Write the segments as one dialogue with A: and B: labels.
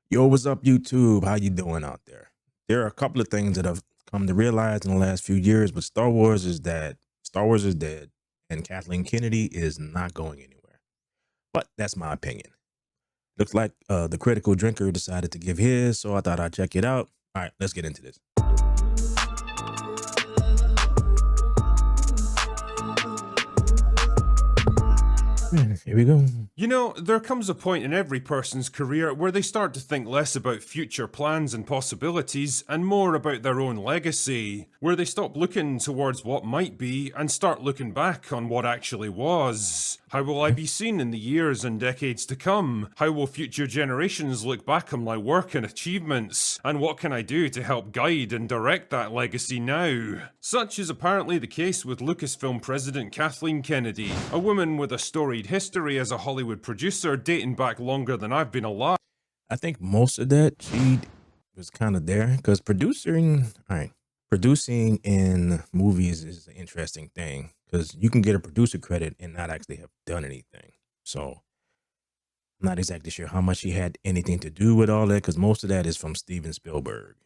A: Yo, what's up, YouTube? How you doing out there? There are a couple of things that I've come to realize in the last few years, but Star Wars is dead, and Kathleen Kennedy is not going anywhere. But that's my opinion. Looks like the critical drinker decided to give his, so I thought I'd check it out. All right, let's get into this. Here we go.
B: You know, there comes a point in every person's career where they start to think less about future plans and possibilities and more about their own legacy, where they stop looking towards what might be and start looking back on what actually was. How will I be seen in the years and decades to come? How will future generations look back on my work and achievements? And what can I do to help guide and direct that legacy now? Such is apparently the case with Lucasfilm president Kathleen Kennedy, a woman with a storied history as a Hollywood producer dating back longer than I've been alive.
A: I think most of that she was kind of there because producing in movies is an interesting thing because you can get a producer credit and not actually have done anything. So I'm not exactly sure how much he had anything to do with all that because most of that is from Steven Spielberg.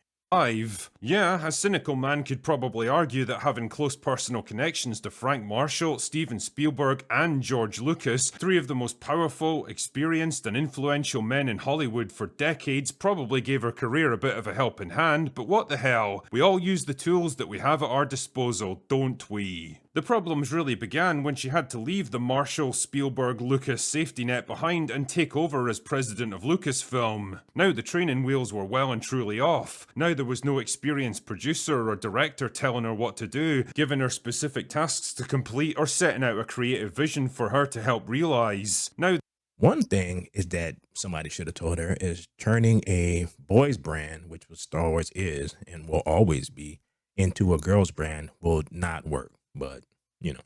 B: Yeah, a cynical man could probably argue that having close personal connections to Frank Marshall, Steven Spielberg, and George Lucas, three of the most powerful, experienced, and influential men in Hollywood for decades, probably gave her career a bit of a helping hand, but what the hell? We all use the tools that we have at our disposal, don't we? The problems really began when she had to leave the Marshall, Spielberg, Lucas safety net behind and take over as president of Lucasfilm. Now the training wheels were well and truly off. Now there was no experienced producer or director telling her what to do, giving her specific tasks to complete, or setting out a creative vision for her to help realize. Now,
A: One thing is that somebody should have told her is turning a boys brand, which was Star Wars is and will always be, into a girls brand will not work. But, you know.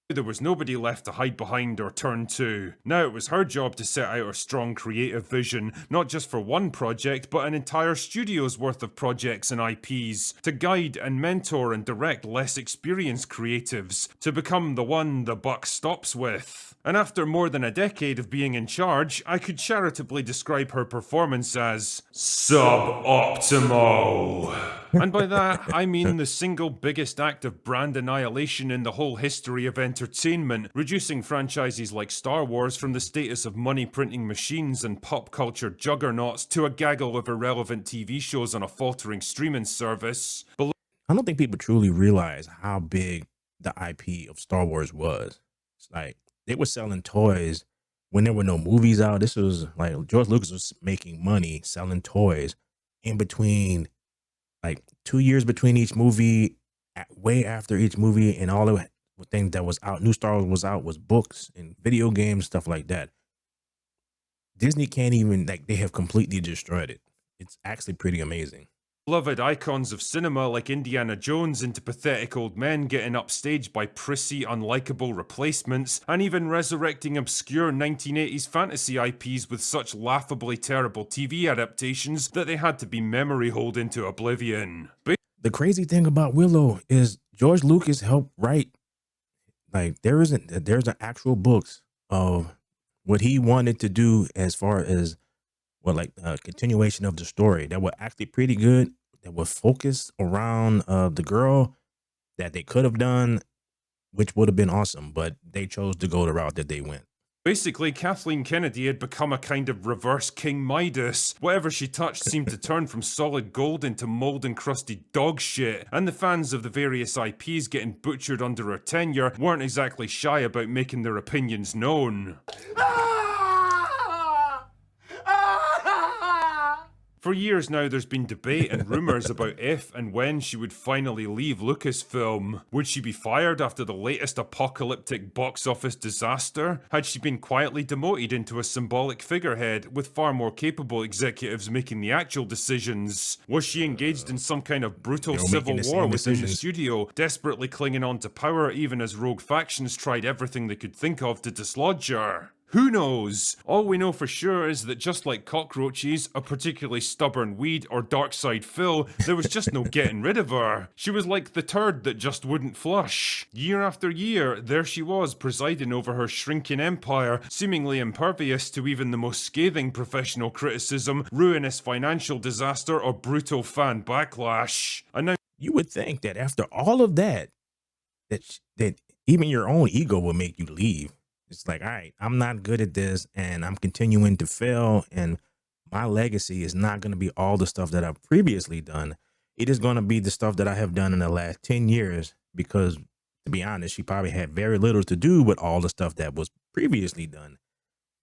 B: there was nobody left to hide behind or turn to. Now it was her job to set out a strong creative vision, not just for one project, but an entire studio's worth of projects and IPs, to guide and mentor and direct less experienced creatives, to become the one the buck stops with. And after more than a decade of being in charge, I could charitably describe her performance as suboptimal. And by that, I mean the single biggest act of brand annihilation in the whole history of entertainment, reducing franchises like Star Wars from the status of money-printing machines and pop culture juggernauts to a gaggle of irrelevant TV shows on a faltering streaming service.
A: I don't think people truly realize how big the IP of Star Wars was. It's like they were selling toys when there were no movies out. This was like George Lucas was making money selling toys in between, like 2 years between each movie, way after each movie, and all the things that was out, new Star Wars was out, was books and video games, stuff like that. Disney can't even, like, they have completely destroyed it. It's actually pretty amazing.
B: Beloved icons of cinema like Indiana Jones into pathetic old men getting upstaged by prissy, unlikable replacements, and even resurrecting obscure 1980s fantasy IPs with such laughably terrible TV adaptations that they had to be memory holed into oblivion.
A: The crazy thing about Willow is George Lucas helped write, like, there's an actual books of what he wanted to do as far as a continuation of the story that were actually pretty good, that were focused around the girl, that they could have done, which would have been awesome, but they chose to go the route that they went.
B: Basically, Kathleen Kennedy had become a kind of reverse King Midas. Whatever she touched seemed to turn from solid gold into mold-encrusted dog shit, and the fans of the various IPs getting butchered under her tenure weren't exactly shy about making their opinions known. For years now, there's been debate and rumours about if and when she would finally leave Lucasfilm. Would she be fired after the latest apocalyptic box office disaster? Had she been quietly demoted into a symbolic figurehead, with far more capable executives making the actual decisions? Was she engaged in some kind of brutal civil war within the studio, desperately clinging on to power even as rogue factions tried everything they could think of to dislodge her? Who knows? All we know for sure is that just like cockroaches, a particularly stubborn weed, or Darkside Phil, there was just no getting rid of her. She was like the turd that just wouldn't flush. Year after year, there she was presiding over her shrinking empire, seemingly impervious to even the most scathing professional criticism, ruinous financial disaster, or brutal fan backlash. And now
A: You would think that after all of that, that even your own ego will make you leave. It's like, all right, I'm not good at this and I'm continuing to fail, and my legacy is not going to be all the stuff that I've previously done. It is going to be the stuff that I have done in the last 10 years, because to be honest, she probably had very little to do with all the stuff that was previously done.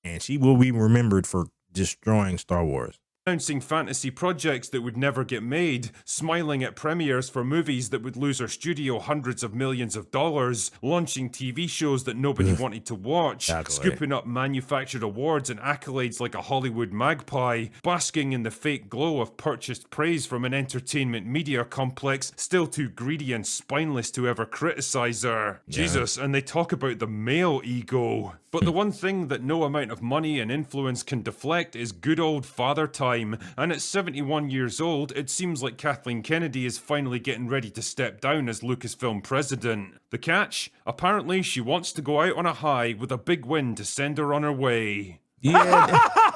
A: And she will be remembered for destroying Star Wars.
B: announcing fantasy projects that would never get made, smiling at premieres for movies that would lose her studio hundreds of millions of dollars, launching TV shows that nobody wanted to watch, scooping up manufactured awards and accolades like a Hollywood magpie, basking in the fake glow of purchased praise from an entertainment media complex still too greedy and spineless to ever criticize her.
A: Yeah.
B: Jesus, and they talk about the male ego. But the one thing that no amount of money and influence can deflect is good old father time, and at 71 years old, it seems like Kathleen Kennedy is finally getting ready to step down as Lucasfilm president. The catch? Apparently she wants to go out on a high with a big win to send her on her way.
A: Yeah,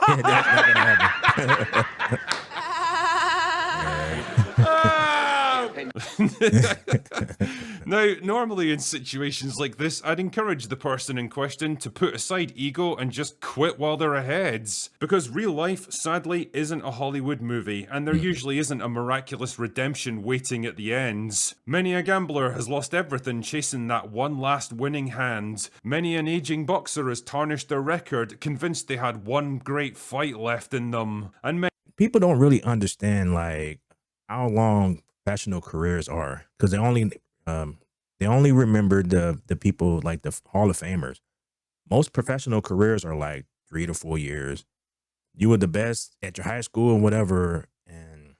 A: yeah, that's not gonna happen.
B: Now, normally in situations like this, I'd encourage the person in question to put aside ego and just quit while they're ahead. Because real life, sadly, isn't a Hollywood movie, and there usually isn't a miraculous redemption waiting at the end. Many a gambler has lost everything chasing that one last winning hand. Many an aging boxer has tarnished their record, convinced they had one great fight left in them. And
A: People don't really understand like how long professional careers are, because they only remember the people like the Hall of Famers. Most professional careers are like 3 to 4 years. You were the best at your high school and whatever, and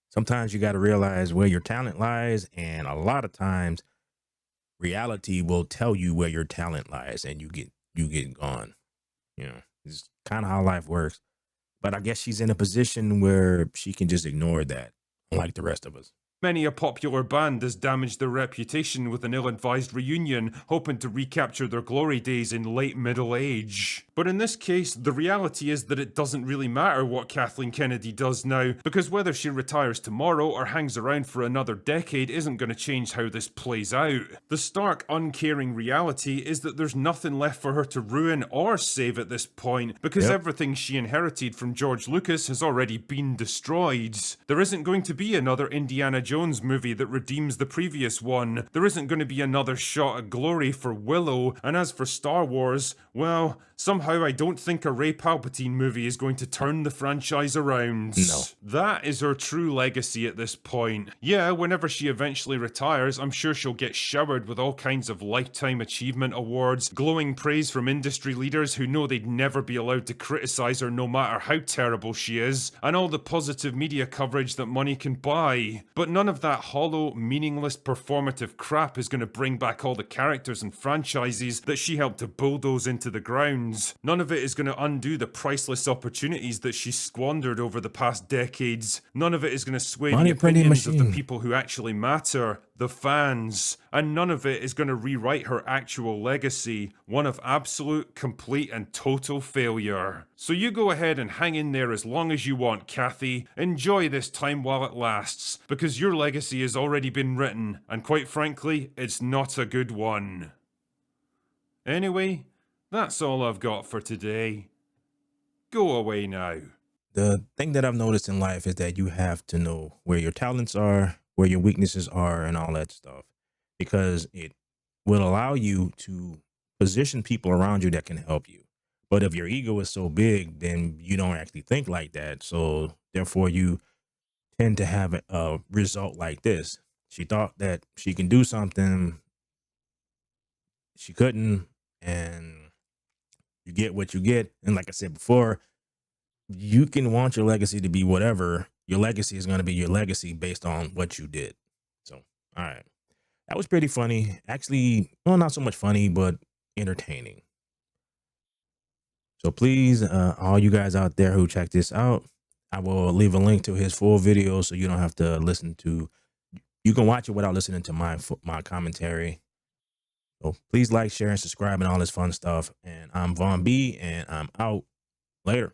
A: sometimes you got to realize where your talent lies, and a lot of times reality will tell you where your talent lies, and you get gone. You know, it's kind of how life works. But I guess she's in a position where she can just ignore that, unlike the rest of us.
B: many a popular band has damaged their reputation with an ill-advised reunion, hoping to recapture their glory days in late middle age. But in this case, the reality is that it doesn't really matter what Kathleen Kennedy does now, because whether she retires tomorrow or hangs around for another decade isn't going to change how this plays out. The stark, uncaring reality is that there's nothing left for her to ruin or save at this point, because everything she inherited from George Lucas has already been destroyed. There isn't going to be another Indiana Jones movie that redeems the previous one. There isn't going to be another shot at glory for Willow, and as for Star Wars, well, somehow I don't think a Rey Palpatine movie is going to turn the franchise around.
A: No.
B: That is her true legacy at this point. Yeah, whenever she eventually retires, I'm sure she'll get showered with all kinds of lifetime achievement awards, glowing praise from industry leaders who know they'd never be allowed to criticize her no matter how terrible she is, and all the positive media coverage that money can buy. But none of that hollow, meaningless, performative crap is going to bring back all the characters and franchises that she helped to bulldoze into the ground. None of it is going to undo the priceless opportunities that she squandered over the past decades. None of it is going to sway the opinions of the people who actually matter, the fans. And none of it is going to rewrite her actual legacy, one of absolute, complete, and total failure. So you go ahead and hang in there as long as you want, Kathy. Enjoy this time while it lasts, because your legacy has already been written, and quite frankly, it's not a good one. Anyway, that's all I've got for today. Go away now.
A: The thing that I've noticed in life is that you have to know where your talents are, where your weaknesses are, and all that stuff, because it will allow you to position people around you that can help you. But if your ego is so big, then you don't actually think like that. So therefore, you tend to have a result like this. She thought that she can do something, she couldn't, and you get what you get. And like I said before, you can want your legacy to be whatever. Your legacy is going to be your legacy based on what you did. So, all right. That was pretty funny. Actually, well, not so much funny, but entertaining. So please, all you guys out there who check this out, I will leave a link to his full video so you don't have to listen to. You can watch it without listening to my commentary. So please like, share, and subscribe, and all this fun stuff. And I'm Vaughn B, and I'm out. Later.